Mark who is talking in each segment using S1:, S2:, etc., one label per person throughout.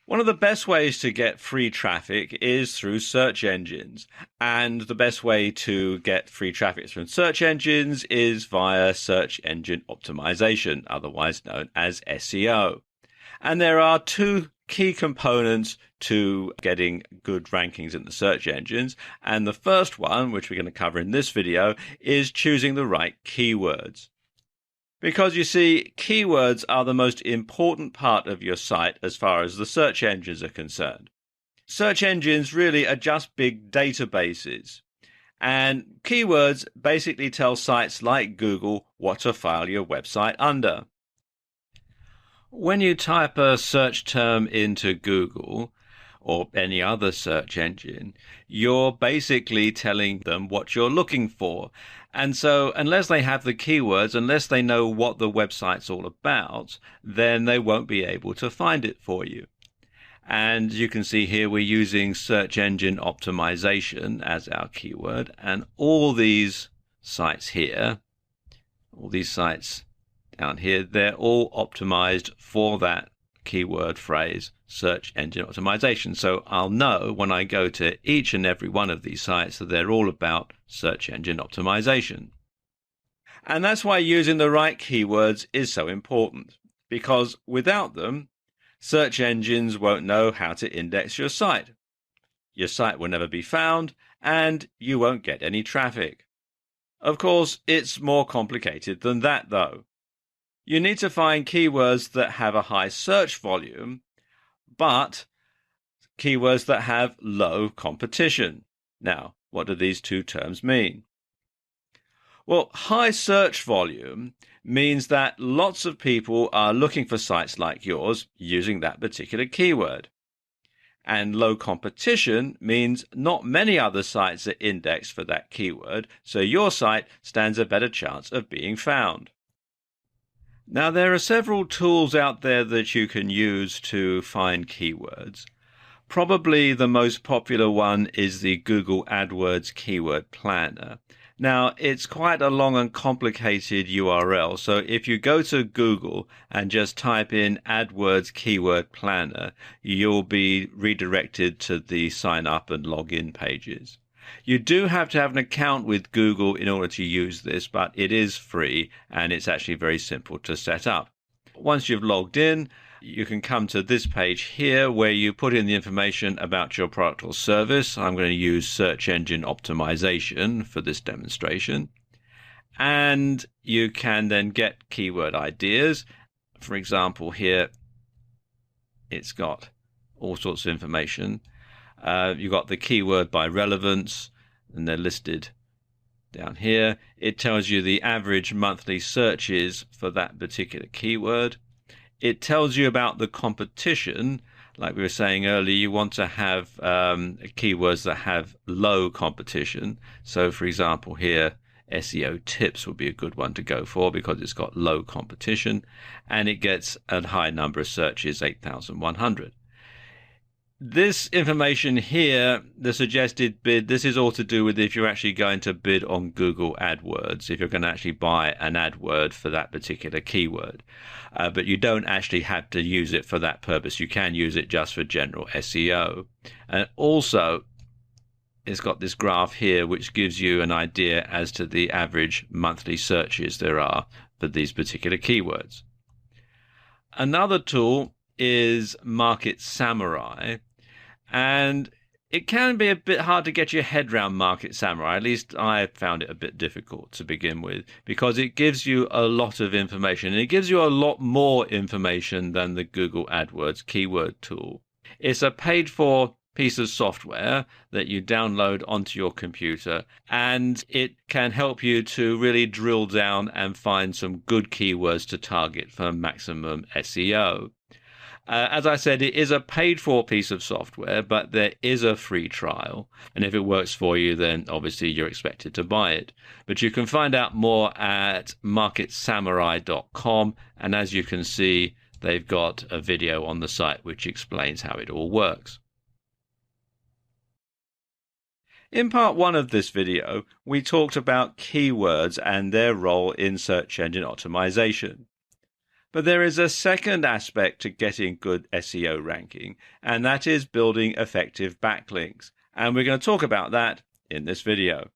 S1: One of the best ways to get free traffic is through search engines. And the best way to get free traffic from search engines is via search engine optimization, otherwise known as SEO. And there are two key components to getting good rankings in the search engines. And the first one, which we're going to cover in this video, is choosing the right keywords. Because you see, keywords are the most important part of your site as far as the search engines are concerned. Search engines really are just big databases. And keywords basically tell sites like Google what to file your website under. When you type a search term into Google or any other search engine, you're basically telling them what you're looking for. And so unless they have the keywords, unless they know what the website's all about, then they won't be able to find it for you. And you can see here we're using search engine optimization as our keyword. And all these sites here, all these sites down here, they're all optimized for that keyword phrase, search engine optimization. So I'll know when I go to each and every one of these sites that they're all about search engine optimization. And that's why using the right keywords is so important, because without them, search engines won't know how to index your site. Your site will never be found, and you won't get any traffic. Of course, it's more complicated than that, though. You need to find keywords that have a high search volume, but keywords that have low competition. Now, what do these two terms mean? Well, high search volume means that lots of people are looking for sites like yours using that particular keyword. And low competition means not many other sites are indexed for that keyword, so your site stands a better chance of being found. Now, there are several tools out there that you can use to find keywords. Probably the most popular one is the Google AdWords Keyword Planner. Now, it's quite a long and complicated URL, so if you go to Google and just type in AdWords Keyword Planner, you'll be redirected to the sign up and login pages. You do have to have an account with Google in order to use this, but it is free and it's actually very simple to set up. Once you've logged in, you can come to this page here where you put in the information about your product or service. I'm going to use search engine optimization for this demonstration. And you can then get keyword ideas. For example, here it's got all sorts of information. You've got the keyword by relevance, and they're listed down here. It tells you the average monthly searches for that particular keyword. It tells you about the competition. Like we were saying earlier, you want to have keywords that have low competition. So, for example, here, SEO tips would be a good one to go for because it's got low competition, and it gets a high number of searches, 8,100. This information here, the suggested bid, this is all to do with if you're actually going to bid on Google AdWords, if you're going to actually buy an AdWord for that particular keyword. But you don't actually have to use it for that purpose. You can use it just for general SEO. And also, it's got this graph here which gives you an idea as to the average monthly searches there are for these particular keywords. Another tool is Market Samurai, and it can be a bit hard to get your head around Market Samurai. At least I found it a bit difficult to begin with, because it gives you a lot of information, and it gives you a lot more information than the Google AdWords keyword tool. It's a paid-for piece of software that you download onto your computer, and it can help you to really drill down and find some good keywords to target for maximum SEO. As I said, it is a paid-for piece of software, but there is a free trial. And if it works for you, then obviously you're expected to buy it. But you can find out more at marketsamurai.com. And as you can see, they've got a video on the site which explains how it all works. In part one of this video, we talked about keywords and their role in search engine optimization. But there is a second aspect to getting good SEO ranking, and that is building effective backlinks. And we're going to talk about that in this video.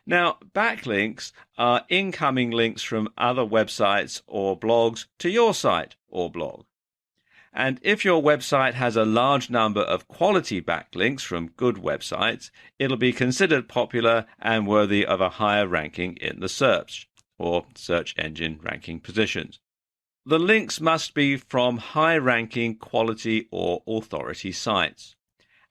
S1: Now, backlinks are incoming links from other websites or blogs to your site or blog. And if your website has a large number of quality backlinks from good websites, it'll be considered popular and worthy of a higher ranking in the search or search engine ranking positions. The links must be from high-ranking quality or authority sites.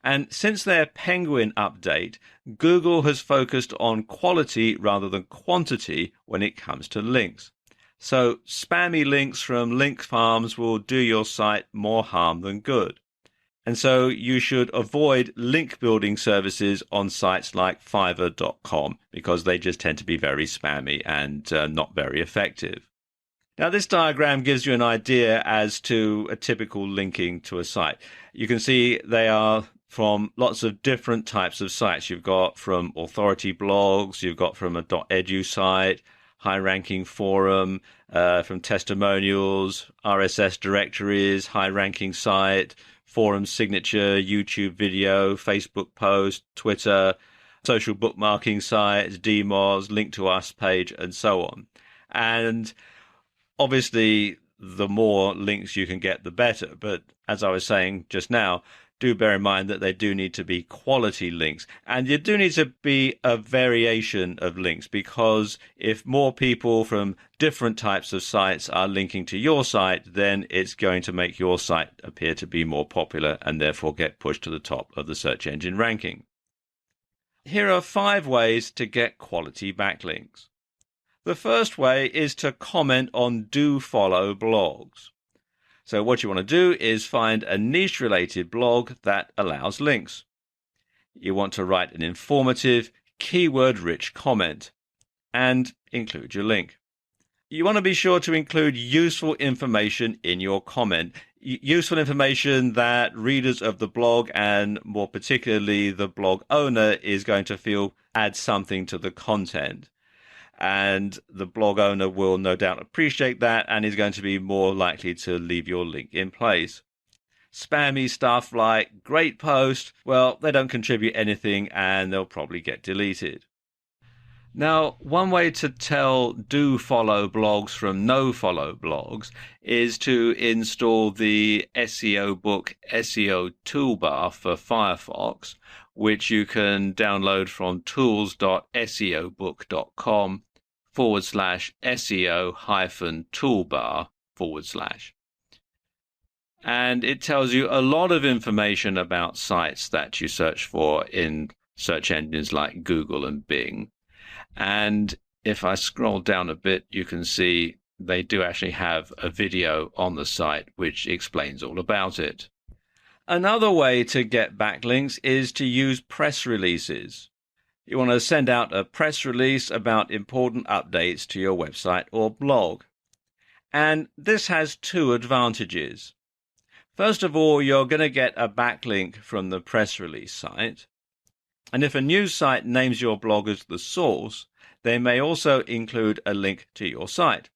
S1: And since their Penguin update, Google has focused on quality rather than quantity when it comes to links. So spammy links from link farms will do your site more harm than good. And so you should avoid link building services on sites like Fiverr.com because they just tend to be very spammy and not very effective. Now, this diagram gives you an idea as to a typical linking to a site. You can see they are from lots of different types of sites. You've got from authority blogs, you've got from a .edu site, high-ranking forum, from testimonials, RSS directories, high-ranking site, forum signature, YouTube video, Facebook post, Twitter, social bookmarking sites, DMOZ, link to us page, and so on. And obviously, the more links you can get, the better. But as I was saying just now, do bear in mind that they do need to be quality links. And you do need to be a variation of links, because if more people from different types of sites are linking to your site, then it's going to make your site appear to be more popular and therefore get pushed to the top of the search engine ranking. Here are 5 ways to get quality backlinks. The first way is to comment on do-follow blogs. So what you want to do is find a niche-related blog that allows links. You want to write an informative, keyword-rich comment and include your link. You want to be sure to include useful information in your comment. Useful information that readers of the blog, and more particularly the blog owner, is going to feel adds something to the content. And the blog owner will no doubt appreciate that and is going to be more likely to leave your link in place. Spammy stuff like great post, well, they don't contribute anything and they'll probably get deleted. Now, one way to tell do follow blogs from no follow blogs is to install the SEO book SEO toolbar for Firefox, which you can download from tools.seobook.com/SEO-toolbar/. And it tells you a lot of information about sites that you search for in search engines like Google and Bing. And if I scroll down a bit, you can see they do actually have a video on the site which explains all about it. Another way to get backlinks is to use press releases. You want to send out a press release about important updates to your website or blog. And this has 2 advantages. First of all, you're going to get a backlink from the press release site. And if a news site names your blog as the source, they may also include a link to your site.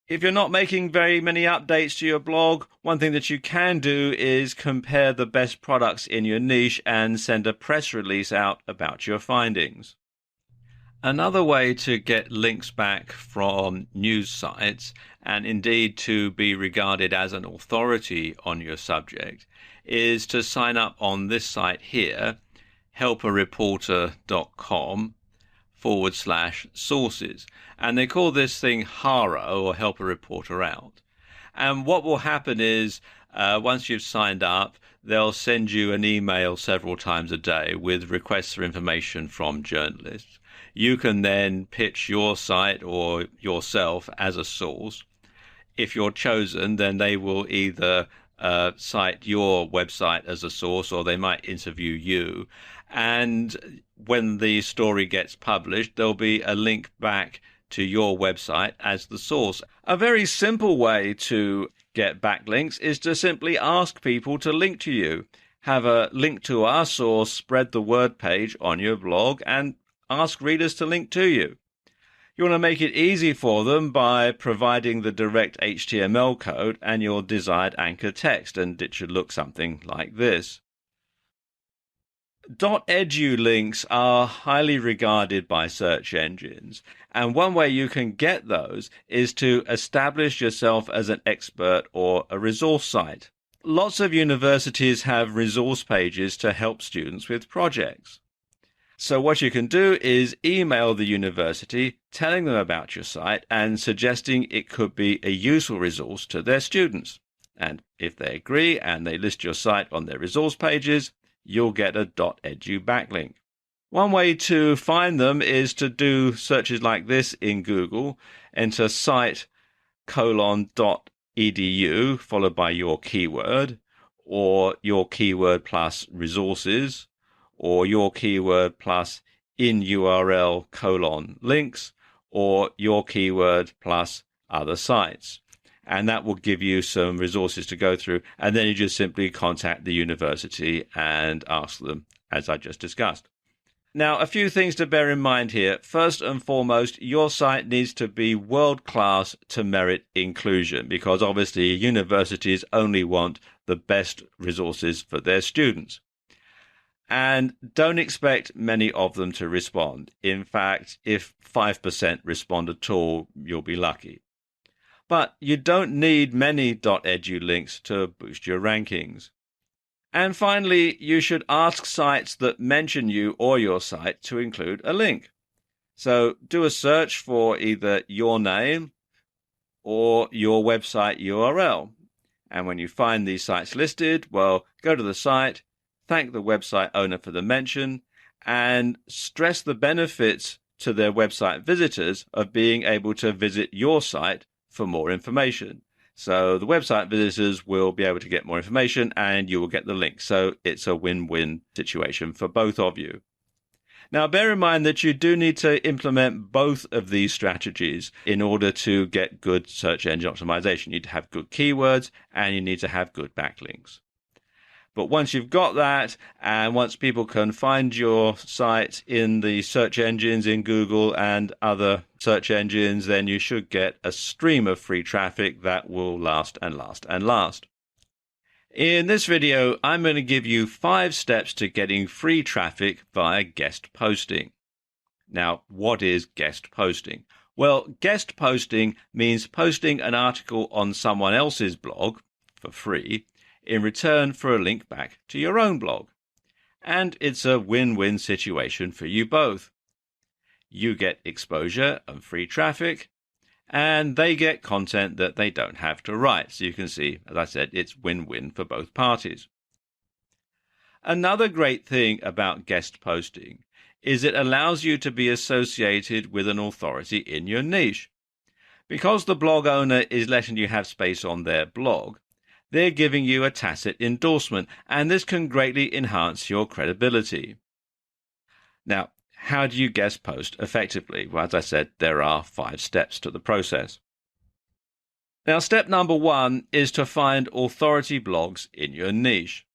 S1: If you're not making very many updates to your blog, one thing that you can do is compare the best products in your niche and send a press release out about your findings. Another way to get links back from news sites, and indeed to be regarded as an authority on your subject, is to sign up on this site here, helpareporter.com/sources. And they call this thing HARO, or Help a Reporter Out. And what will happen is, once you've signed up, they'll send you an email several times a day with requests for information from journalists. You can then pitch your site or yourself as a source. If you're chosen, then they will either cite your website as a source, or they might interview you. And when the story gets published, there'll be a link back to your website as the source. A very simple way to get backlinks is to simply ask people to link to you. Have a link to us or spread the word page on your blog and ask readers to link to you. You want to make it easy for them by providing the direct HTML code and your desired anchor text, and it should look something like this. .edu links are highly regarded by search engines, and one way you can get those is to establish yourself as an expert or a resource site. Lots of universities have resource pages to help students with projects. So what you can do is email the university telling them about your site and suggesting it could be a useful resource to their students. And if they agree and they list your site on their resource pages, you'll get a .edu backlink. One way to find them is to do searches like this in Google. Enter site:.edu followed by your keyword, or your keyword plus resources, or your keyword plus in URL : links, or your keyword plus other sites. And that will give you some resources to go through. And then you just simply contact the university and ask them, as I just discussed. Now, a few things to bear in mind here. First and foremost, your site needs to be world-class to merit inclusion, because obviously universities only want the best resources for their students. And don't expect many of them to respond. In fact, if 5% respond at all, you'll be lucky. But you don't need many .edu links to boost your rankings. And finally, you should ask sites that mention you or your site to include a link. So do a search for either your name or your website URL. And when you find these sites listed, well, go to the site, thank the website owner for the mention, and stress the benefits to their website visitors of being able to visit your site for more information. So the website visitors will be able to get more information and you will get the link. So it's a win-win situation for both of you. Now, bear in mind that you do need to implement both of these strategies in order to get good search engine optimization. You need to have good keywords and you need to have good backlinks. But once you've got that, and once people can find your site in the search engines in Google and other search engines, then you should get a stream of free traffic that will last and last and last. In this video, I'm going to give you 5 steps to getting free traffic via guest posting. Now, what is guest posting? Well, guest posting means posting an article on someone else's blog for free in return for a link back to your own blog. And it's a win-win situation for you both. You get exposure and free traffic, and they get content that they don't have to write. So you can see, as I said, it's win-win for both parties. Another great thing about guest posting is it allows you to be associated with an authority in your niche. Because the blog owner is letting you have space on their blog, they're giving you a tacit endorsement, and this can greatly enhance your credibility. Now, how do you guest post effectively? Well, as I said, there are 5 steps to the process. Now, step number 1 is to find authority blogs in your niche.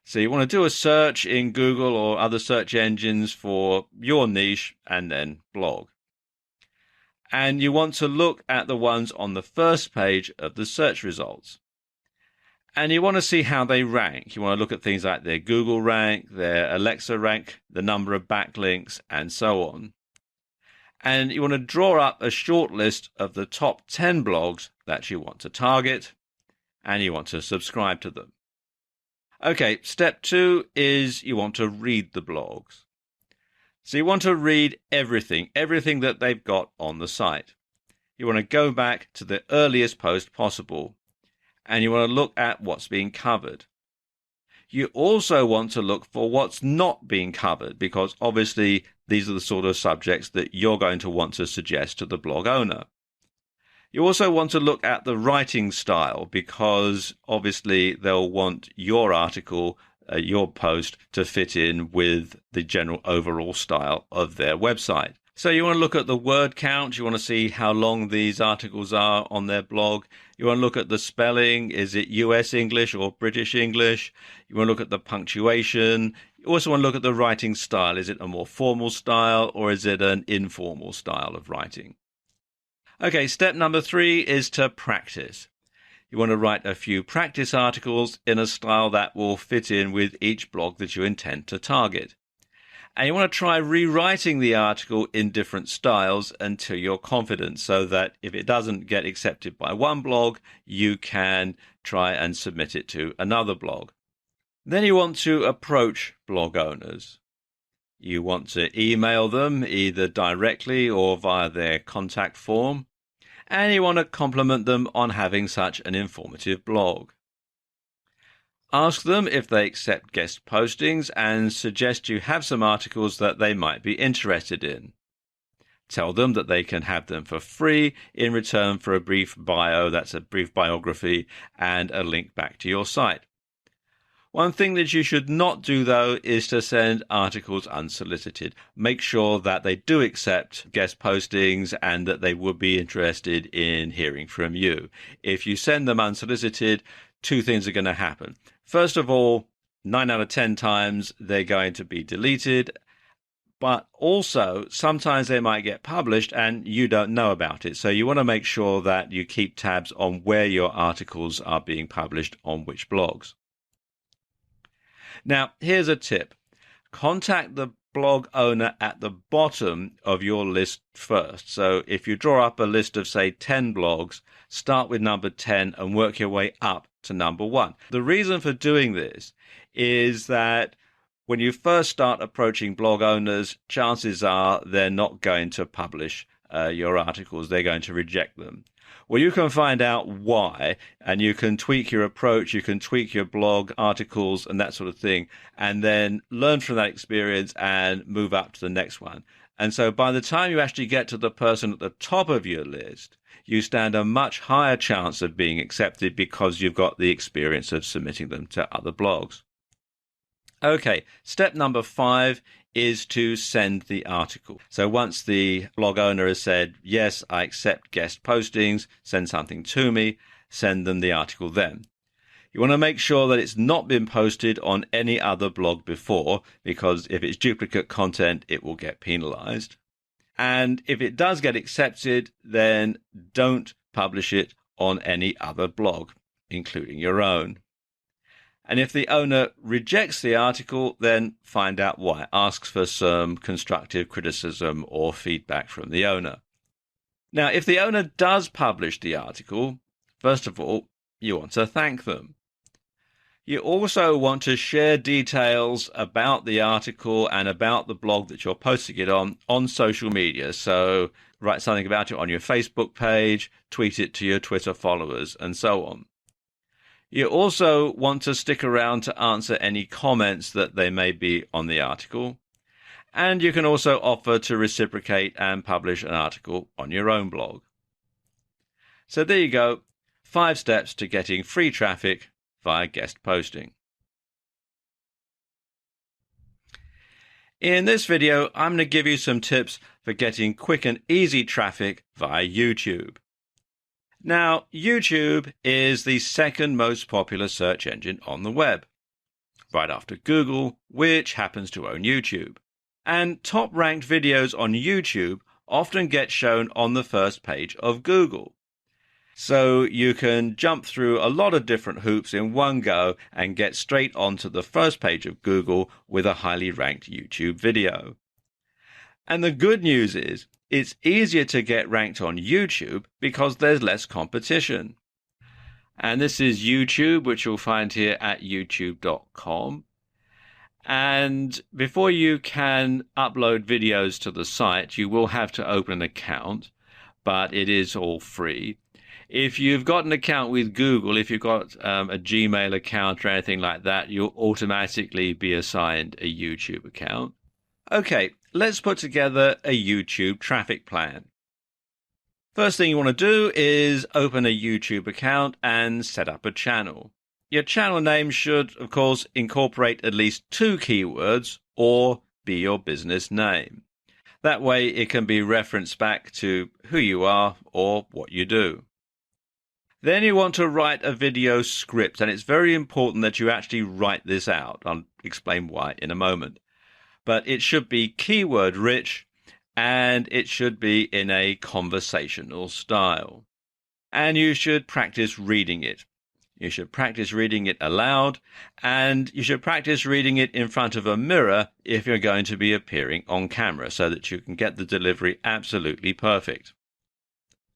S1: So you want to do a search in Google or other search engines for your niche and then blog. And you want to look at the ones on the first page of the search results. And you want to see how they rank. You want to look at things like their Google rank, their Alexa rank, the number of backlinks, and so on. And you want to draw up a short list of the top 10 blogs that you want to target, and you want to subscribe to them. Okay, step 2 is you want to read the blogs. So you want to read everything that they've got on the site. You want to go back to the earliest post possible. And you want to look at what's being covered. You also want to look for what's not being covered, because obviously these are the sort of subjects that you're going to want to suggest to the blog owner. You also want to look at the writing style, because obviously they'll want your article, your post, to fit in with the general overall style of their website. So you want to look at the word count. You want to see how long these articles are on their blog. You want to look at the spelling. Is it US English or British English? You want to look at the punctuation. You also want to look at the writing style. Is it a more formal style or is it an informal style of writing? Okay, step number 3 is to practice. You want to write a few practice articles in a style that will fit in with each blog that you intend to target. And you want to try rewriting the article in different styles until you're confident, so that if it doesn't get accepted by one blog, you can try and submit it to another blog. Then you want to approach blog owners. You want to email them either directly or via their contact form. And you want to compliment them on having such an informative blog. Ask them if they accept guest postings and suggest you have some articles that they might be interested in. Tell them that they can have them for free in return for a brief bio, that's a brief biography, and a link back to your site. One thing that you should not do, though, is to send articles unsolicited. Make sure that they do accept guest postings and that they would be interested in hearing from you. If you send them unsolicited, 2 things are going to happen. First of all, 9 out of 10 times they're going to be deleted, but also sometimes they might get published and you don't know about it. So you want to make sure that you keep tabs on where your articles are being published on which blogs. Now, here's a tip. Contact the blog owner at the bottom of your list first. So if you draw up a list of, say, 10 blogs, start with number 10 and work your way up to number 1. The reason for doing this is that when you first start approaching blog owners, chances are they're not going to publish your articles. They're going to reject them. Well, you can find out why, and you can tweak your approach, you can tweak your blog articles and that sort of thing, and then learn from that experience and move up to the next one. And so by the time you actually get to the person at the top of your list, you stand a much higher chance of being accepted because you've got the experience of submitting them to other blogs. Okay, step number 5 is to send the article. So once the blog owner has said, yes, I accept guest postings, send something to me, send them the article then. You want to make sure that it's not been posted on any other blog before, because if it's duplicate content, it will get penalized. And if it does get accepted, then don't publish it on any other blog, including your own. And if the owner rejects the article, then find out why. Ask for some constructive criticism or feedback from the owner. Now, if the owner does publish the article, first of all, you want to thank them. You also want to share details about the article and about the blog that you're posting it on social media. So write something about it on your Facebook page, tweet it to your Twitter followers, and so on. You also want to stick around to answer any comments that there may be on the article. And you can also offer to reciprocate and publish an article on your own blog. So there you go, 5 steps to getting free traffic via guest posting. In this video, I'm going to give you some tips for getting quick and easy traffic via YouTube. Now, YouTube is the second most popular search engine on the web, right after Google, which happens to own YouTube. And top-ranked videos on YouTube often get shown on the first page of Google. So you can jump through a lot of different hoops in one go and get straight onto the first page of Google with a highly ranked YouTube video. And the good news is, it's easier to get ranked on YouTube because there's less competition. And this is YouTube, which you'll find here at youtube.com. And before you can upload videos to the site, you will have to open an account, but it is all free. If you've got an account with Google, if you've got a Gmail account or anything like that, you'll automatically be assigned a YouTube account. Okay, let's put together a YouTube traffic plan. First thing you want to do is open a YouTube account and set up a channel. Your channel name should, of course, incorporate at least 2 keywords or be your business name. That way it can be referenced back to who you are or what you do. Then you want to write a video script, and it's very important that you actually write this out. I'll explain why in a moment. But it should be keyword rich, and it should be in a conversational style. And you should practice reading it. You should practice reading it aloud, and you should practice reading it in front of a mirror if you're going to be appearing on camera, so that you can get the delivery absolutely perfect.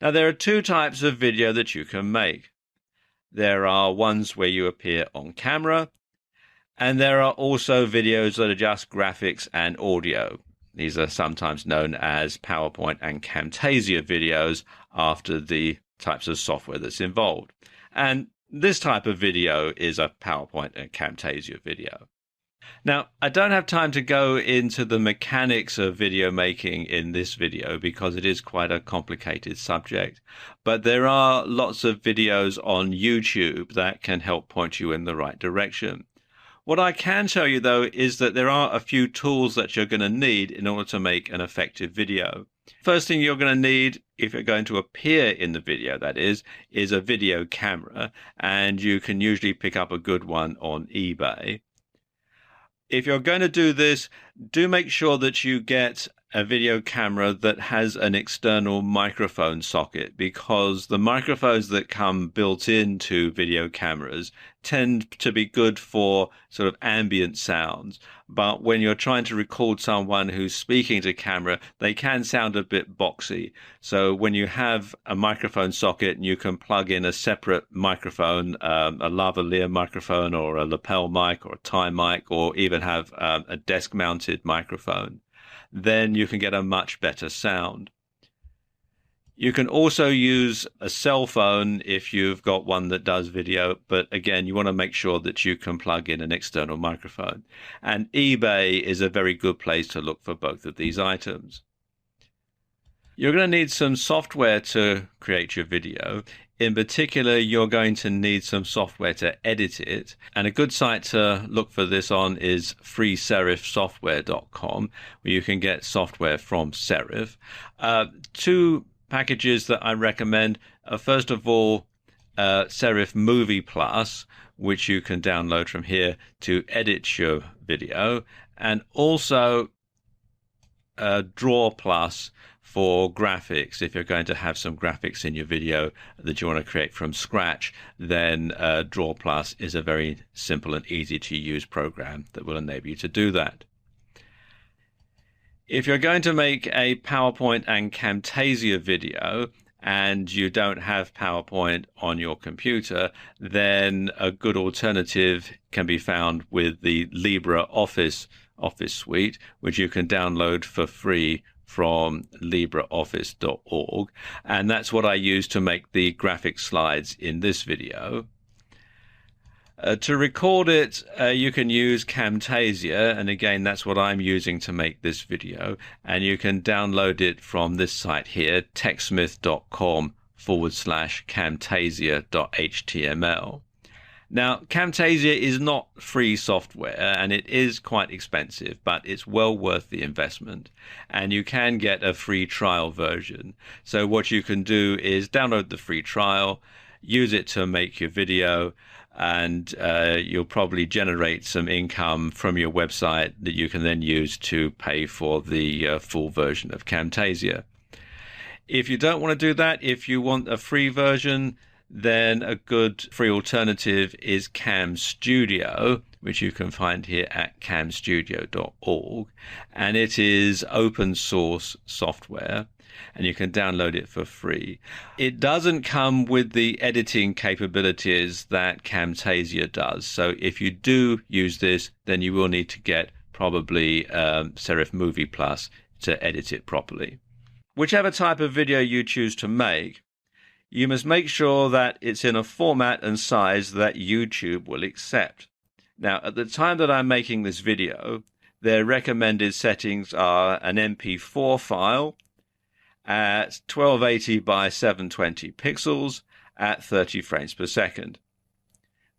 S1: Now, there are two types of video that you can make. There are ones where you appear on camera, and there are also videos that are just graphics and audio. These are sometimes known as PowerPoint and Camtasia videos after the types of software that's involved. And this type of video is a PowerPoint and Camtasia video. Now, I don't have time to go into the mechanics of video making in this video because it is quite a complicated subject, but there are lots of videos on YouTube that can help point you in the right direction. What I can tell you, though, is that there are a few tools that you're going to need in order to make an effective video. First thing you're going to need, if you're going to appear in the video, that is a video camera, and you can usually pick up a good one on eBay. If you're going to do this, do make sure that you get a video camera that has an external microphone socket, because the microphones that come built into video cameras tend to be good for sort of ambient sounds. But when you're trying to record someone who's speaking to camera, they can sound a bit boxy. So when you have a microphone socket and you can plug in a separate microphone, a lavalier microphone or a lapel mic or a tie mic, or even have a desk-mounted microphone, then you can get a much better sound. You can also use a cell phone if you've got one that does video, but again, you want to make sure that you can plug in an external microphone. And eBay is a very good place to look for both of these items. You're going to need some software to create your video. In particular, you're going to need some software to edit it. And a good site to look for this on is freeserifsoftware.com, where you can get software from Serif. Two packages that I recommend are, first of all, Serif Movie Plus, which you can download from here to edit your video, and also Draw Plus for graphics. If you're going to have some graphics in your video that you want to create from scratch, then Draw Plus is a very simple and easy to use program that will enable you to do that. If you're going to make a PowerPoint and Camtasia video and you don't have PowerPoint on your computer, then a good alternative can be found with the LibreOffice suite, which you can download for free from LibreOffice.org, and that's what I use to make the graphic slides in this video. To record it, you can use Camtasia, and again, that's what I'm using to make this video, and you can download it from this site here, techsmith.com/camtasia.html. Now, Camtasia is not free software, and it is quite expensive, but it's well worth the investment, and you can get a free trial version. So what you can do is download the free trial, use it to make your video, and you'll probably generate some income from your website that you can then use to pay for the full version of Camtasia. If you don't want to do that, if you want a free version, then a good free alternative is Cam Studio, which you can find here at camstudio.org, and it is open source software, and you can download it for free. It doesn't come with the editing capabilities that Camtasia does, so if you do use this, then you will need to get probably Serif Movie Plus to edit it properly. Whichever type of video you choose to make, you must make sure that it's in a format and size that YouTube will accept. Now, at the time that I'm making this video, their recommended settings are an MP4 file at 1280 by 720 pixels at 30 frames per second.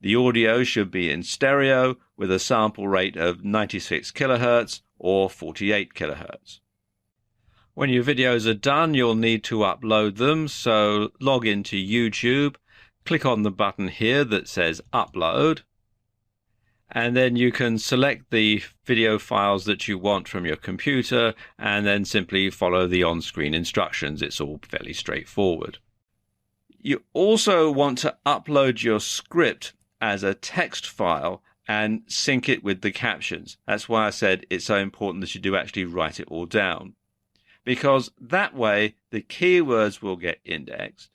S1: The audio should be in stereo with a sample rate of 96 kilohertz or 48 kilohertz. When your videos are done, you'll need to upload them, so log into YouTube, Click on the button here that says Upload, and then you can select the video files that you want from your computer and then simply follow the on-screen instructions. It's all fairly straightforward. You also want to upload your script as a text file and sync it with the captions. That's why I said it's so important that you do actually write it all down, because that way the keywords will get indexed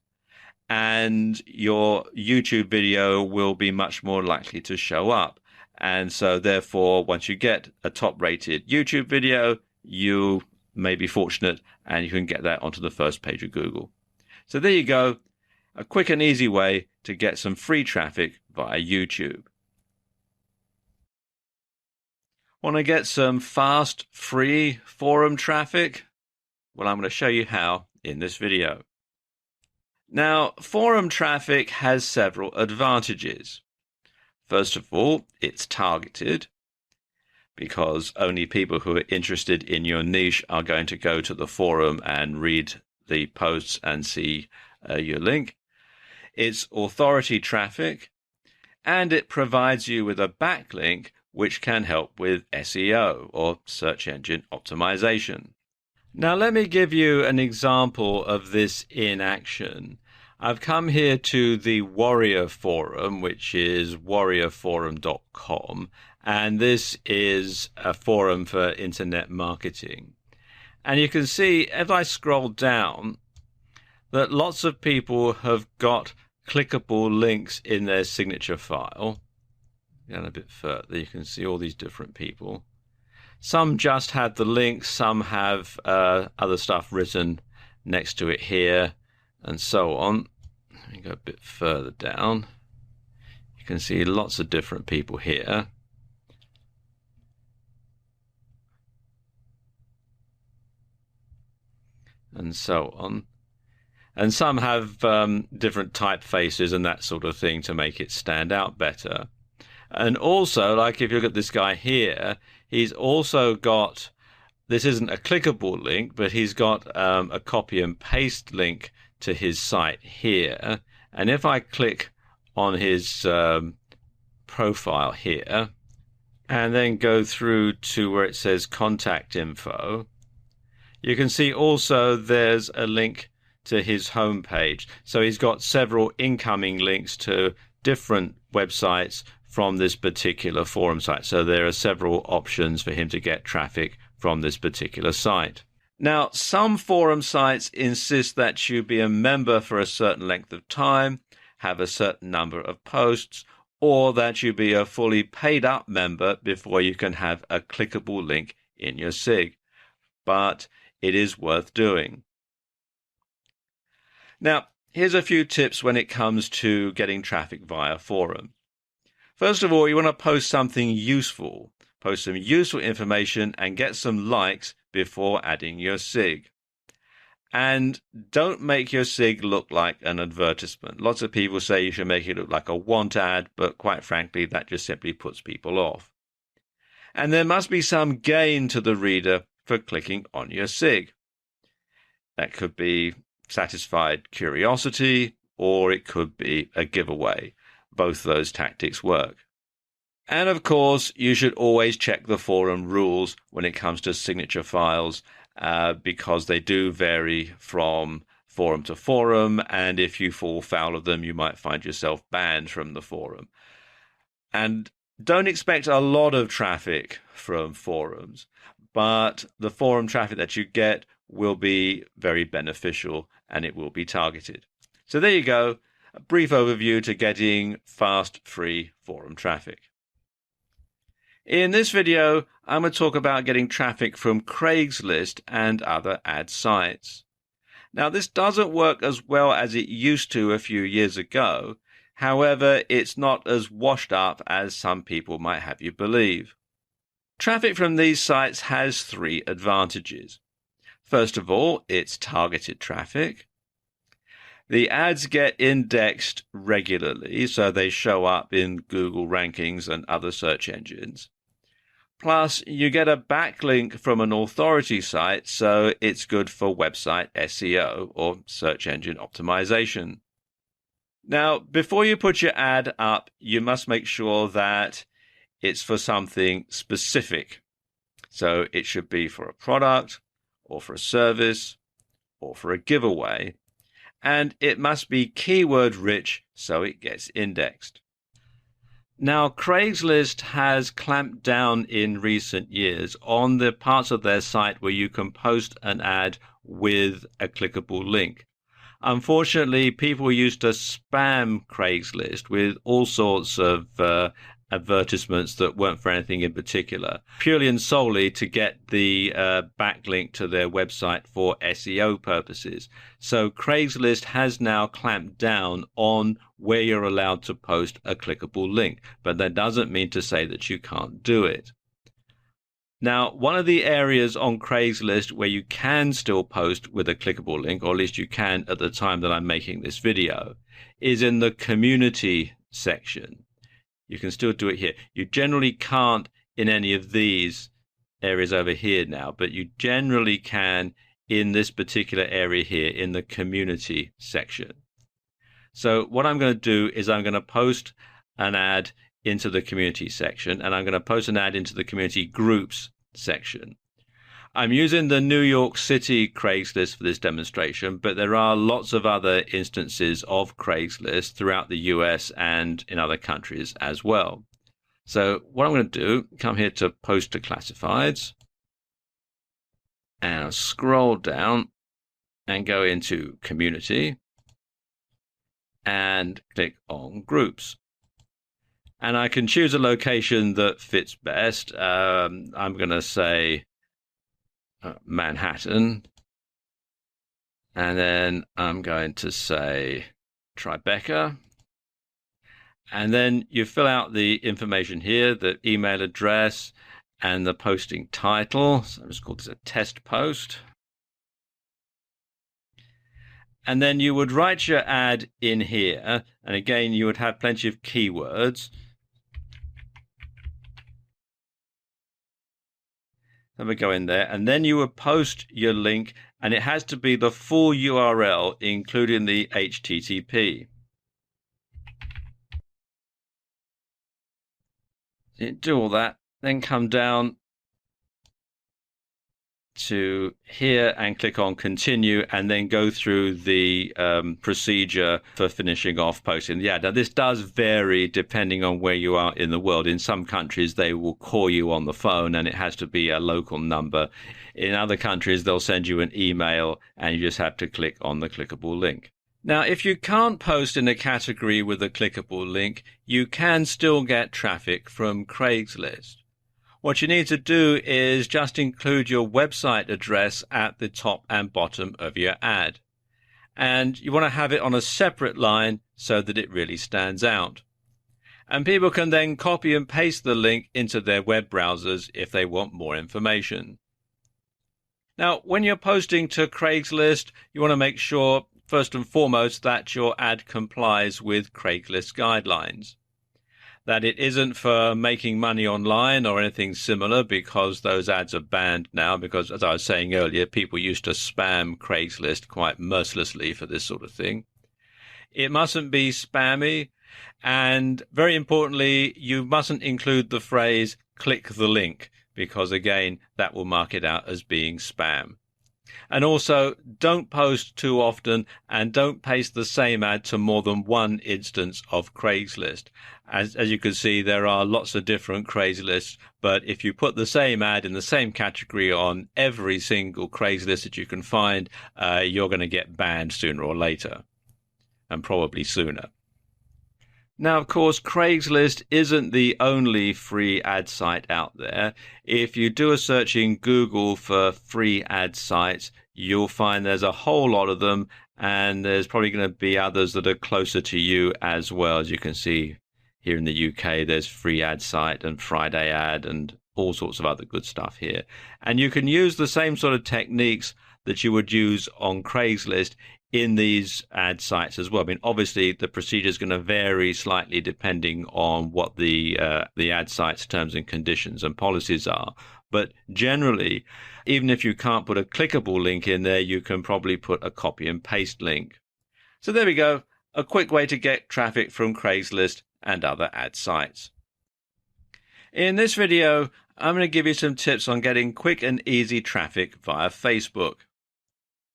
S1: and your YouTube video will be much more likely to show up. And so therefore, once you get a top-rated YouTube video, you may be fortunate and you can get that onto the first page of Google. So there you go, a quick and easy way to get some free traffic via YouTube. Want to get some fast, free forum traffic? Well, I'm going to show you how in this video. Now, forum traffic has several advantages. First of all, it's targeted, because only people who are interested in your niche are going to go to the forum and read the posts and see your link. It's authority traffic, and it provides you with a backlink which can help with SEO, or search engine optimization. Now let me give you an example of this in action. I've come here to the Warrior Forum, which is warriorforum.com, and this is a forum for internet marketing. And you can see, if I scroll down, that lots of people have got clickable links in their signature file. Down a bit further, you can see all these different people. Some just had the links, some have other stuff written next to it here, and so on. Let me go a bit further down. You can see lots of different people here. And so on. And some have different typefaces and that sort of thing to make it stand out better. And also, like if you look at this guy here, he's also got, this isn't a clickable link, but he's got a copy and paste link to his site here. And if I click on his profile here and then go through to where it says contact info, you can see also there's a link to his homepage. So he's got several incoming links to different websites from this particular forum site. So there are several options for him to get traffic from this particular site. Now, some forum sites insist that you be a member for a certain length of time, have a certain number of posts, or that you be a fully paid up member before you can have a clickable link in your SIG. But it is worth doing. Now, here's a few tips when it comes to getting traffic via forum. First of all, you want to post something useful. Post some useful information and get some likes before adding your SIG. And don't make your SIG look like an advertisement. Lots of people say you should make it look like a want ad, but quite frankly, that just simply puts people off. And there must be some gain to the reader for clicking on your SIG. That could be satisfied curiosity, or it could be a giveaway. Both those tactics work. And of course, you should always check the forum rules when it comes to signature files, because they do vary from forum to forum, and if you fall foul of them, you might find yourself banned from the forum. And don't expect a lot of traffic from forums, but the forum traffic that you get will be very beneficial and it will be targeted. So there you go, a brief overview to getting fast, free forum traffic. In this video, I'm going to talk about getting traffic from Craigslist and other ad sites. Now, this doesn't work as well as it used to a few years ago. However, it's not as washed up as some people might have you believe. Traffic from these sites has three advantages. First of all, it's targeted traffic. The ads get indexed regularly, so they show up in Google rankings and other search engines. Plus, you get a backlink from an authority site, so it's good for website SEO, or search engine optimization. Now, before you put your ad up, you must make sure that it's for something specific. So it should be for a product or for a service or for a giveaway. And it must be keyword rich so it gets indexed. Now, Craigslist has clamped down in recent years on the parts of their site where you can post an ad with a clickable link. Unfortunately, people used to spam Craigslist with all sorts of advertisements that weren't for anything in particular, purely and solely to get the backlink to their website for SEO purposes. So Craigslist has now clamped down on where you're allowed to post a clickable link, but that doesn't mean to say that you can't do it. Now, one of the areas on Craigslist where you can still post with a clickable link, or at least you can at the time that I'm making this video, is in the community section. You can still do it here. You generally can't in any of these areas over here now, but you generally can in this particular area here in the community section. So what I'm going to do is I'm going to post an ad into the community section, and I'm going to post an ad into the community groups section. I'm using the New York City Craigslist for this demonstration, but there are lots of other instances of Craigslist throughout the US and in other countries as well. So what I'm going to do, come here to post to classifieds, and I'll scroll down and go into community and click on groups. And I can choose a location that fits best. I'm going to say Manhattan. And then I'm going to say Tribeca. And then you fill out the information here, the email address and the posting title. So I'm just call this a test post. And then you would write your ad in here. And again, you would have plenty of keywords. Then we go in there, and then you would post your link, and it has to be the full URL, including the HTTP. So you do all that, then come down to here and click on continue, and then go through the procedure for finishing off posting the ad. Now this does vary depending on where you are in the world. In some countries they will call you on the phone and it has to be a local number. In other countries they'll send you an email and you just have to click on the clickable link. Now if you can't post in a category with a clickable link, you can still get traffic from Craigslist. What you need to do is just include your website address at the top and bottom of your ad. And you want to have it on a separate line so that it really stands out. And people can then copy and paste the link into their web browsers if they want more information. Now, when you're posting to Craigslist, you want to make sure, first and foremost, that your ad complies with Craigslist guidelines. That it isn't for making money online or anything similar, because those ads are banned now, because as I was saying earlier, people used to spam Craigslist quite mercilessly for this sort of thing. It mustn't be spammy, and very importantly, you mustn't include the phrase click the link, because again, that will mark it out as being spam. And also, don't post too often and don't paste the same ad to more than one instance of Craigslist. As you can see, there are lots of different Craigslist, but if you put the same ad in the same category on every single Craigslist that you can find, you're going to get banned sooner or later, and probably sooner. Now, of course, Craigslist isn't the only free ad site out there. If you do a search in Google for free ad sites, you'll find there's a whole lot of them, and there's probably going to be others that are closer to you as well. As you can see here in the UK, there's Free Ad Site and Friday Ad and all sorts of other good stuff here. And you can use the same sort of techniques that you would use on Craigslist in these ad sites as well. I mean, obviously the procedure is going to vary slightly depending on what the ad site's terms and conditions and policies are. But generally, even if you can't put a clickable link in there, you can probably put a copy and paste link. So there we go. a quick way to get traffic from Craigslist and other ad sites. In this video, I'm going to give you some tips on getting quick and easy traffic via Facebook.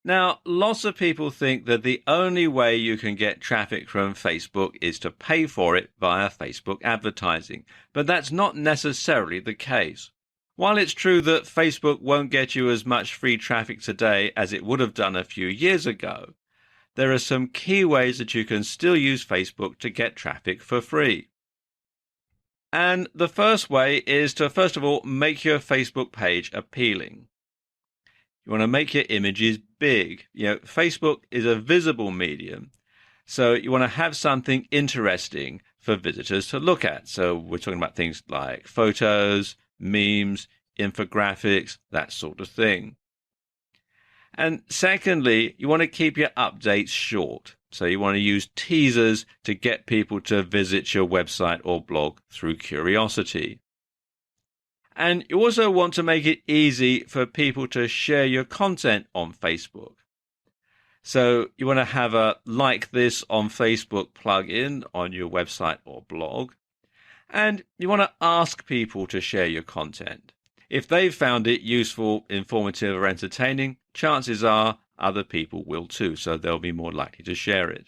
S1: Now, lots of people think that the only way you can get traffic from Facebook is to pay for it via Facebook advertising, but that's not necessarily the case. While it's true that Facebook won't get you as much free traffic today as it would have done a few years ago, there are some key ways that you can still use Facebook to get traffic for free. And the first way is to, first of all, make your Facebook page appealing. You want to make your images big. Facebook is a visible medium, so you want to have something interesting for visitors to look at. So we're talking about things like photos, memes, infographics, that sort of thing. And secondly, you want to keep your updates short. So you want to use teasers to get people to visit your website or blog through curiosity. And you also want to make it easy for people to share your content on Facebook. So you want to have a Like This on Facebook plugin on your website or blog. And you want to ask people to share your content. If they've found it useful, informative, or entertaining, chances are other people will too, so they'll be more likely to share it.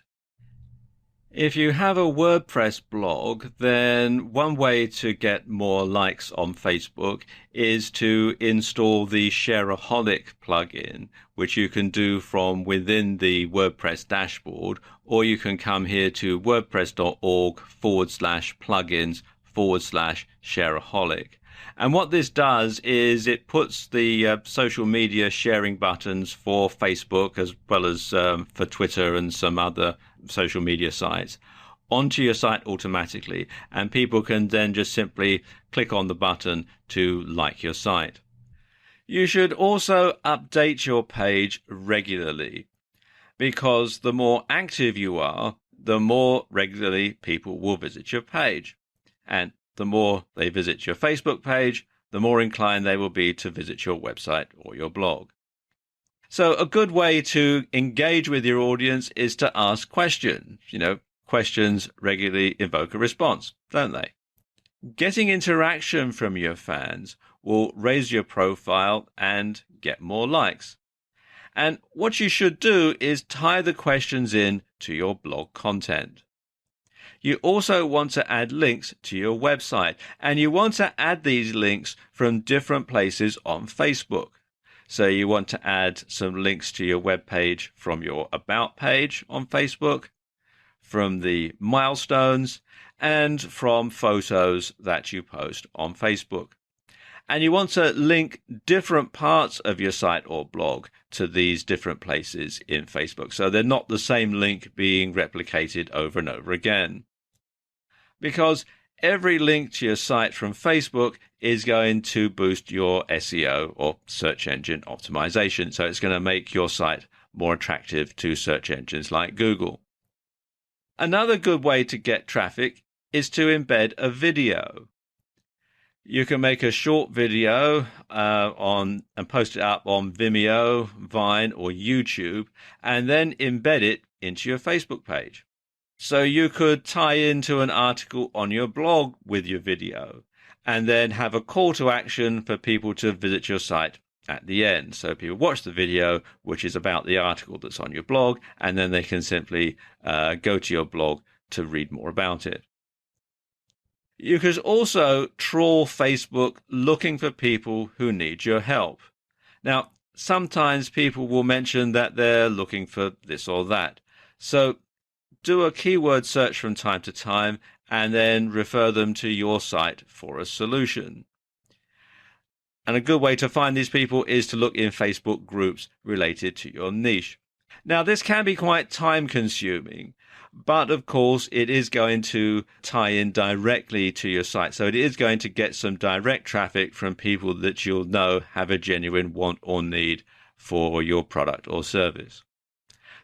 S1: If you have a WordPress blog, then one way to get more likes on Facebook is to install the Shareaholic plugin, which you can do from within the WordPress dashboard, or you can come here to wordpress.org/plugins/Shareaholic. And what this does is it puts the social media sharing buttons for Facebook as well as for Twitter and some other social media sites onto your site automatically, and people can then just simply click on the button to like your site. You should also update your page regularly, because the more active you are, the more regularly people will visit your page. And the more they visit your Facebook page, the more inclined they will be to visit your website or your blog. So a good way to engage with your audience is to ask questions. Questions regularly evoke a response, don't they? Getting interaction from your fans will raise your profile and get more likes. And what you should do is tie the questions in to your blog content. You also want to add links to your website, and you want to add these links from different places on Facebook. So you want to add some links to your web page from your About page on Facebook, from the milestones, and from photos that you post on Facebook. And you want to link different parts of your site or blog to these different places in Facebook, so they're not the same link being replicated over and over again. Because every link to your site from Facebook is going to boost your SEO or search engine optimization. So it's going to make your site more attractive to search engines like Google. Another good way to get traffic is to embed a video. You can make a short video and post it up on Vimeo, Vine, or YouTube, and then embed it into your Facebook page. So you could tie into an article on your blog with your video, and then have a call to action for people to visit your site at the end. So people watch the video, which is about the article that's on your blog, and then they can simply go to your blog to read more about it. You could also trawl Facebook looking for people who need your help. Now, sometimes people will mention that they're looking for this or that. So do a keyword search from time to time and then refer them to your site for a solution. And a good way to find these people is to look in Facebook groups related to your niche. Now, this can be quite time consuming, but of course it is going to tie in directly to your site. So it is going to get some direct traffic from people that you'll know have a genuine want or need for your product or service.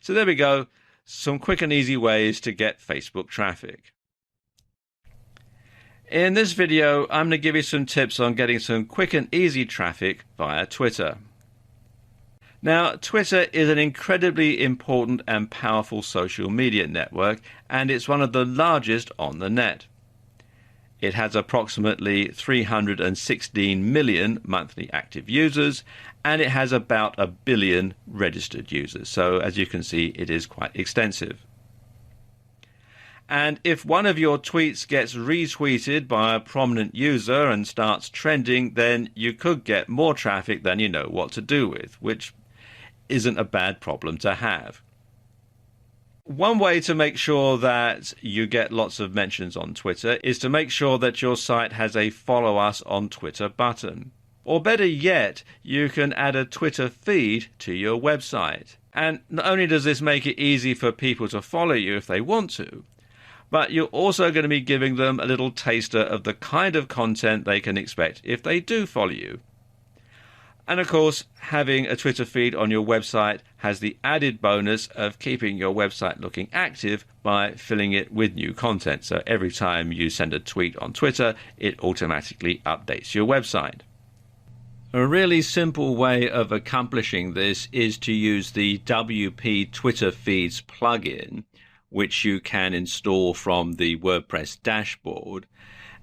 S1: So there we go. Some quick and easy ways to get Facebook traffic. In this video, I'm going to give you some tips on getting some quick and easy traffic via Twitter. Now, Twitter is an incredibly important and powerful social media network, and it's one of the largest on the net. It has approximately 316 million monthly active users, and it has about a billion registered users. So, as you can see, it is quite extensive. And if one of your tweets gets retweeted by a prominent user and starts trending, then you could get more traffic than you know what to do with, which isn't a bad problem to have. One way to make sure that you get lots of mentions on Twitter is to make sure that your site has a follow us on Twitter button. Or better yet, you can add a Twitter feed to your website. And not only does this make it easy for people to follow you if they want to, but you're also going to be giving them a little taster of the kind of content they can expect if they do follow you. And of course, having a Twitter feed on your website has the added bonus of keeping your website looking active by filling it with new content. So every time you send a tweet on Twitter, it automatically updates your website. A really simple way of accomplishing this is to use the WP Twitter Feeds plugin, which you can install from the WordPress dashboard.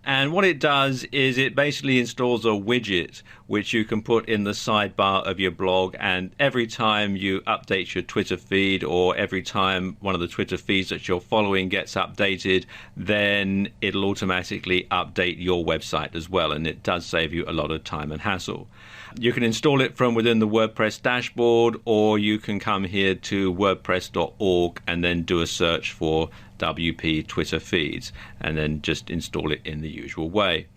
S1: And what it does is it basically installs a widget which you can put in the sidebar of your blog, and every time you update your Twitter feed, or every time one of the Twitter feeds that you're following gets updated, then it'll automatically update your website as well, and it does save you a lot of time and hassle. You can install it from within the WordPress dashboard, or you can come here to wordpress.org and then do a search for WP Twitter feeds and then just install it in the usual way.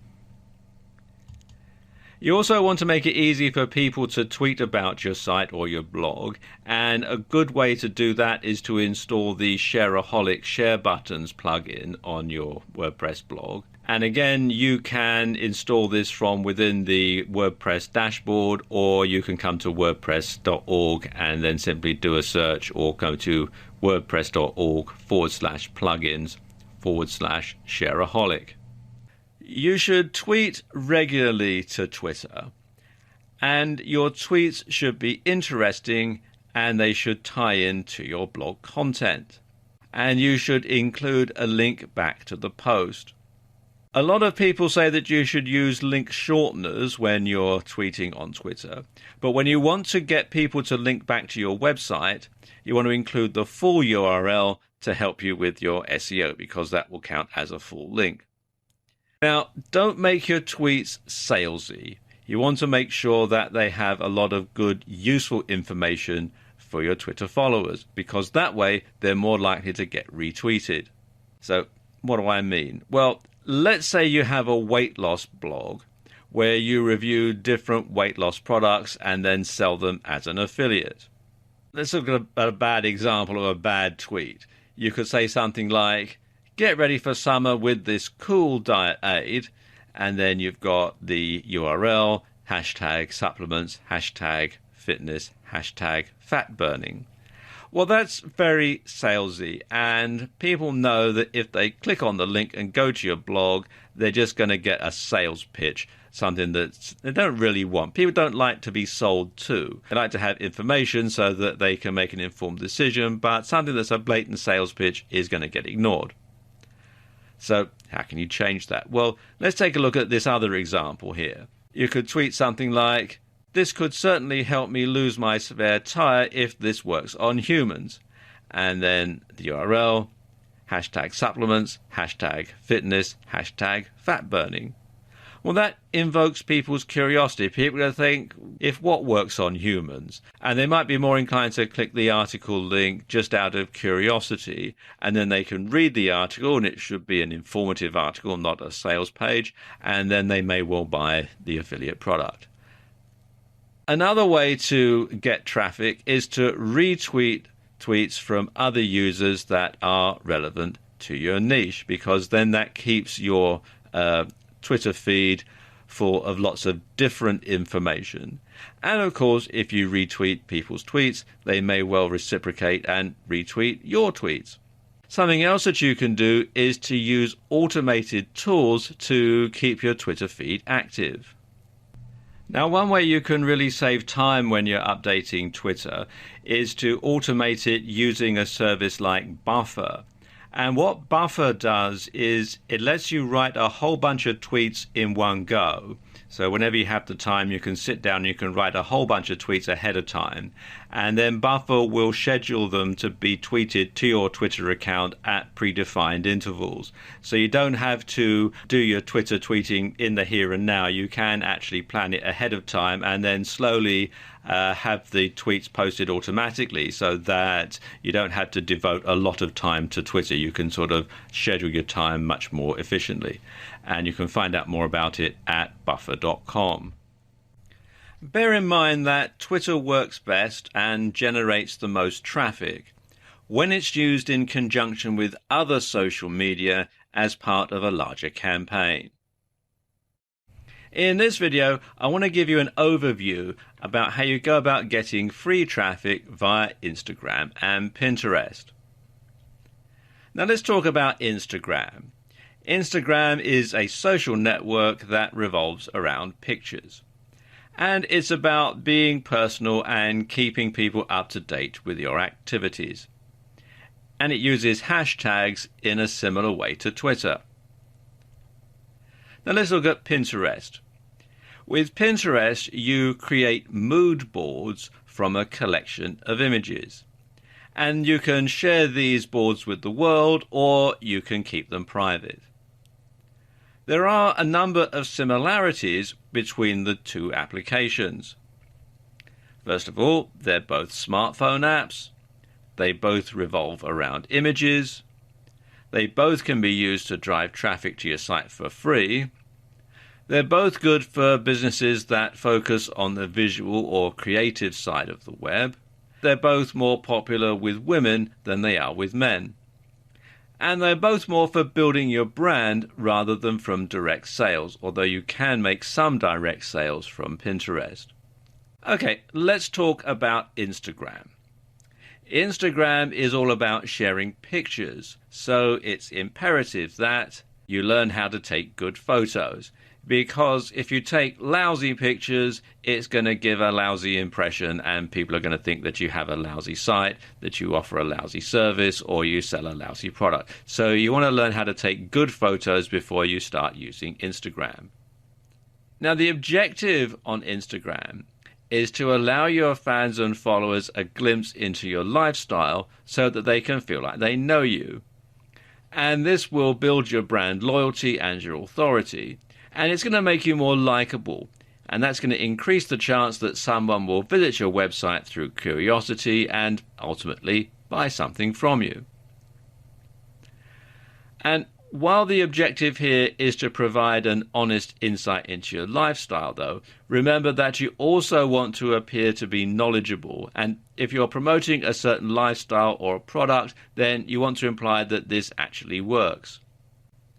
S1: You also want to make it easy for people to tweet about your site or your blog, and a good way to do that is to install the Shareaholic Share Buttons plugin on your WordPress blog. And again, you can install this from within the WordPress dashboard, or you can come to wordpress.org and then simply do a search, or go to wordpress.org/plugins/Shareaholic. You should tweet regularly to Twitter, and your tweets should be interesting and they should tie into your blog content. And you should include a link back to the post. A lot of people say that you should use link shorteners when you're tweeting on Twitter, but when you want to get people to link back to your website, you want to include the full URL to help you with your SEO, because that will count as a full link. Now, don't make your tweets salesy. You want to make sure that they have a lot of good, useful information for your Twitter followers, because that way they're more likely to get retweeted. So, what do I mean? Well, let's say you have a weight loss blog where you review different weight loss products and then sell them as an affiliate. Let's look at a bad example of a bad tweet. You could say something like, "Get ready for summer with this cool diet aid," and then you've got the URL, #supplements, #fitness, #fat burning. Well, that's very salesy, and people know that if they click on the link and go to your blog, they're just going to get a sales pitch, something that they don't really want. People don't like to be sold to. They like to have information so that they can make an informed decision, but something that's a blatant sales pitch is going to get ignored. So how can you change that? Well, let's take a look at this other example here. You could tweet something like, "This could certainly help me lose my spare tire if this works on humans." And then the URL, #supplements, #fitness, #fat burning. Well, that invokes people's curiosity. People are going to think, if what works on humans? And they might be more inclined to click the article link just out of curiosity, and then they can read the article, and it should be an informative article, not a sales page, and then they may well buy the affiliate product. Another way to get traffic is to retweet tweets from other users that are relevant to your niche, because then that keeps your Twitter feed full of lots of different information. And of course, if you retweet people's tweets, they may well reciprocate and retweet your tweets. Something else that you can do is to use automated tools to keep your Twitter feed active. Now, one way you can really save time when you're updating Twitter is to automate it using a service like Buffer. And what Buffer does is it lets you write a whole bunch of tweets in one go. So whenever you have the time, you can sit down and you can write a whole bunch of tweets ahead of time. And then Buffer will schedule them to be tweeted to your Twitter account at predefined intervals. So you don't have to do your Twitter tweeting in the here and now. You can actually plan it ahead of time and then slowly have the tweets posted automatically so that you don't have to devote a lot of time to Twitter. You can sort of schedule your time much more efficiently. And you can find out more about it at buffer.com. Bear in mind that Twitter works best and generates the most traffic when it's used in conjunction with other social media as part of a larger campaign. In this video, I want to give you an overview about how you go about getting free traffic via Instagram and Pinterest. Now let's talk about Instagram. Instagram is a social network that revolves around pictures. And it's about being personal and keeping people up to date with your activities. And it uses hashtags in a similar way to Twitter. Now let's look at Pinterest. With Pinterest, you create mood boards from a collection of images. And you can share these boards with the world, or you can keep them private. There are a number of similarities between the two applications. First of all, they're both smartphone apps. They both revolve around images. They both can be used to drive traffic to your site for free. They're both good for businesses that focus on the visual or creative side of the web. They're both more popular with women than they are with men. And they're both more for building your brand rather than from direct sales, although you can make some direct sales from Pinterest. Okay, let's talk about Instagram. Instagram is all about sharing pictures, so it's imperative that you learn how to take good photos. Because if you take lousy pictures, it's going to give a lousy impression and people are going to think that you have a lousy site, that you offer a lousy service, or you sell a lousy product. So you want to learn how to take good photos before you start using Instagram. Now, the objective on Instagram is to allow your fans and followers a glimpse into your lifestyle so that they can feel like they know you. And this will build your brand loyalty and your authority. And it's going to make you more likable. And that's going to increase the chance that someone will visit your website through curiosity and ultimately buy something from you. And while the objective here is to provide an honest insight into your lifestyle, though, remember that you also want to appear to be knowledgeable. And if you're promoting a certain lifestyle or a product, then you want to imply that this actually works.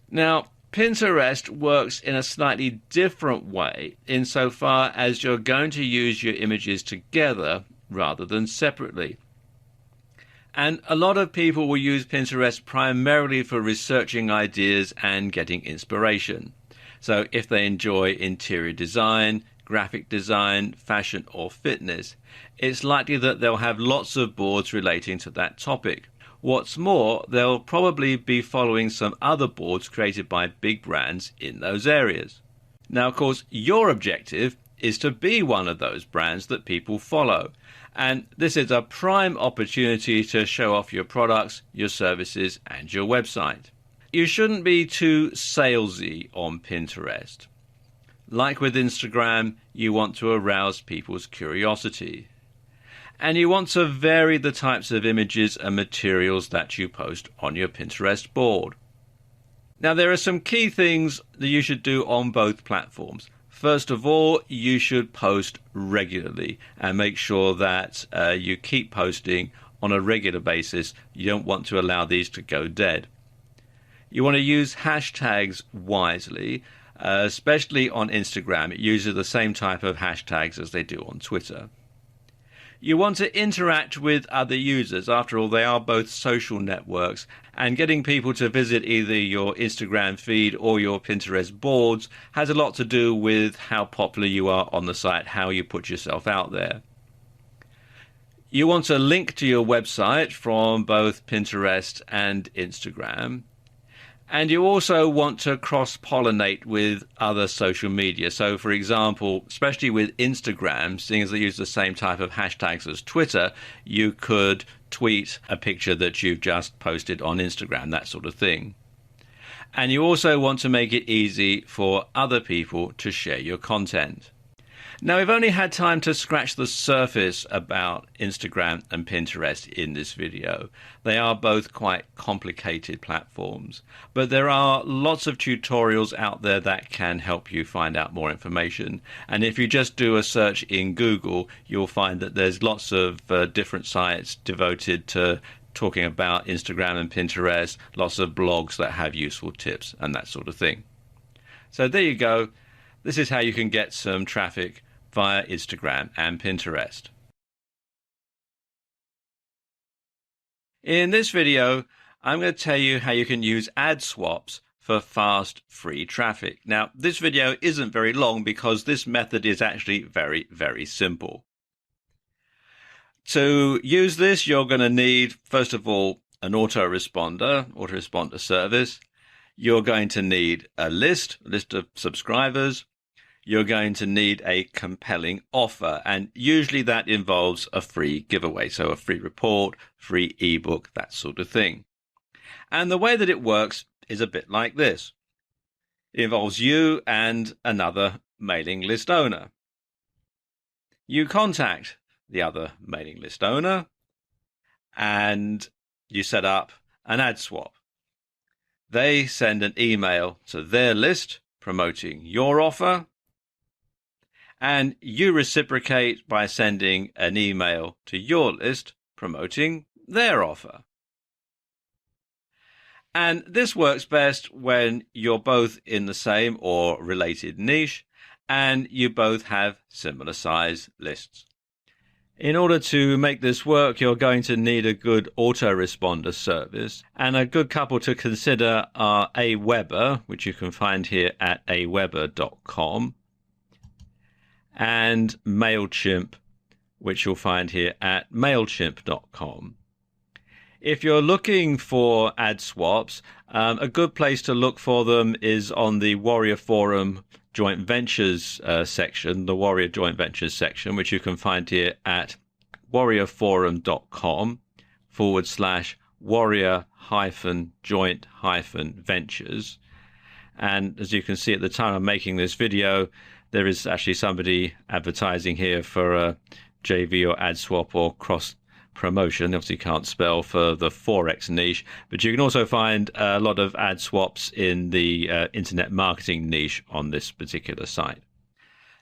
S1: Now, Pinterest works in a slightly different way insofar as you're going to use your images together rather than separately. And a lot of people will use Pinterest primarily for researching ideas and getting inspiration. So if they enjoy interior design, graphic design, fashion or fitness, it's likely that they'll have lots of boards relating to that topic. What's more, they'll probably be following some other boards created by big brands in those areas. Now, of course, your objective is to be one of those brands that people follow. And this is a prime opportunity to show off your products, your services, and your website. You shouldn't be too salesy on Pinterest. Like with Instagram, you want to arouse people's curiosity. And you want to vary the types of images and materials that you post on your Pinterest board. Now, there are some key things that you should do on both platforms. First of all, you should post regularly and make sure that you keep posting on a regular basis. You don't want to allow these to go dead. You want to use hashtags wisely, especially on Instagram. It uses the same type of hashtags as they do on Twitter. You want to interact with other users. After all, they are both social networks, and getting people to visit either your Instagram feed or your Pinterest boards has a lot to do with how popular you are on the site, how you put yourself out there. You want a link to your website from both Pinterest and Instagram. And you also want to cross-pollinate with other social media. So, for example, especially with Instagram, seeing as they use the same type of hashtags as Twitter, you could tweet a picture that you've just posted on Instagram, that sort of thing. And you also want to make it easy for other people to share your content. Now, we've only had time to scratch the surface about Instagram and Pinterest in this video. They are both quite complicated platforms, but there are lots of tutorials out there that can help you find out more information. And if you just do a search in Google, you'll find that there's lots of different sites devoted to talking about Instagram and Pinterest, lots of blogs that have useful tips and that sort of thing. So there you go. This is how you can get some traffic via Instagram and Pinterest. In this video, I'm going to tell you how you can use ad swaps for fast, free traffic. Now, this video isn't very long because this method is actually very, very simple. To use this, you're going to need, first of all, an autoresponder service. You're going to need a list of subscribers. You're going to need a compelling offer, and usually that involves a free giveaway, so a free report, free ebook, that sort of thing. And the way that it works is a bit like this. It involves you and another mailing list owner. You contact the other mailing list owner and you set up an ad swap. They send an email to their list promoting your offer, and you reciprocate by sending an email to your list promoting their offer. And this works best when you're both in the same or related niche and you both have similar size lists. In order to make this work, you're going to need a good autoresponder service, and a good couple to consider are Aweber, which you can find here at aweber.com, and MailChimp, which you'll find here at mailchimp.com. If you're looking for ad swaps, a good place to look for them is on the Warrior Forum Joint Ventures section, the Warrior Joint Ventures section, which you can find here at warriorforum.com/warrior-joint-ventures. And as you can see at the time I'm making this video, there is actually somebody advertising here for a JV or ad swap or cross promotion. Obviously can't spell for the Forex niche, but you can also find a lot of ad swaps in the internet marketing niche on this particular site.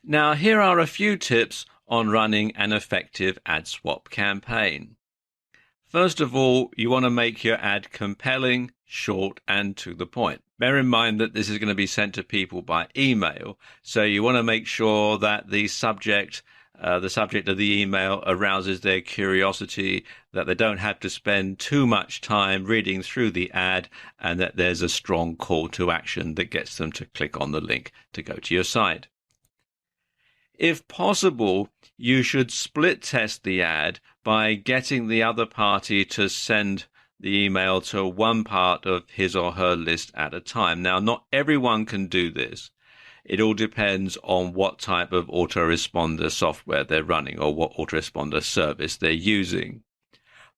S1: Now, here are a few tips on running an effective ad swap campaign. First of all, you want to make your ad compelling, short, and to the point. Bear in mind that this is going to be sent to people by email, so you want to make sure that the subject of the email arouses their curiosity, that they don't have to spend too much time reading through the ad, and that there's a strong call to action that gets them to click on the link to go to your site. If possible, you should split test the ad by getting the other party to send the email to one part of his or her list at a time. Now, not everyone can do this. It all depends on what type of autoresponder software they're running or what autoresponder service they're using.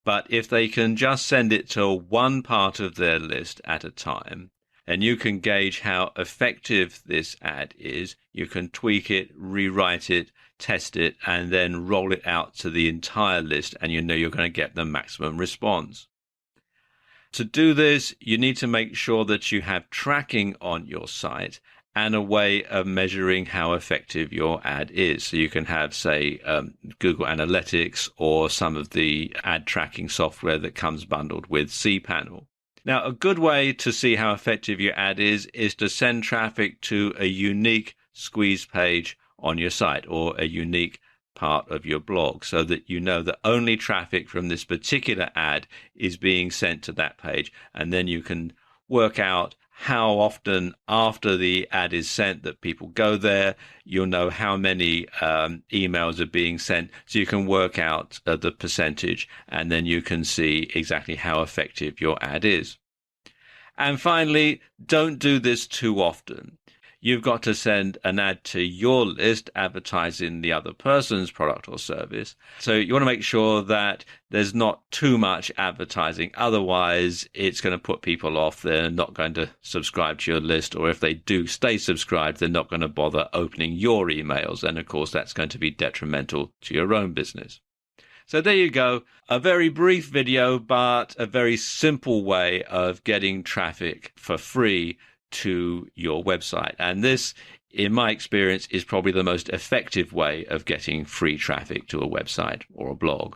S1: But if they can just send it to one part of their list at a time, and you can gauge how effective this ad is, you can tweak it, rewrite it, test it, and then roll it out to the entire list, and you know you're going to get the maximum response. To do this, you need to make sure that you have tracking on your site and a way of measuring how effective your ad is. So you can have, say, Google Analytics or some of the ad tracking software that comes bundled with cPanel. Now, a good way to see how effective your ad is to send traffic to a unique squeeze page on your site or a unique part of your blog, so that you know that only traffic from this particular ad is being sent to that page. And then you can work out how often after the ad is sent that people go there. You'll know how many emails are being sent, so you can work out the percentage, and then you can see exactly how effective your ad is. And finally, don't do this too often. You've got to send an ad to your list advertising the other person's product or service. So you want to make sure that there's not too much advertising. Otherwise, it's going to put people off. They're not going to subscribe to your list. Or if they do stay subscribed, they're not going to bother opening your emails. And of course, that's going to be detrimental to your own business. So there you go. A very brief video, but a very simple way of getting traffic for free to your website. And this, in my experience, is probably the most effective way of getting free traffic to a website or a blog.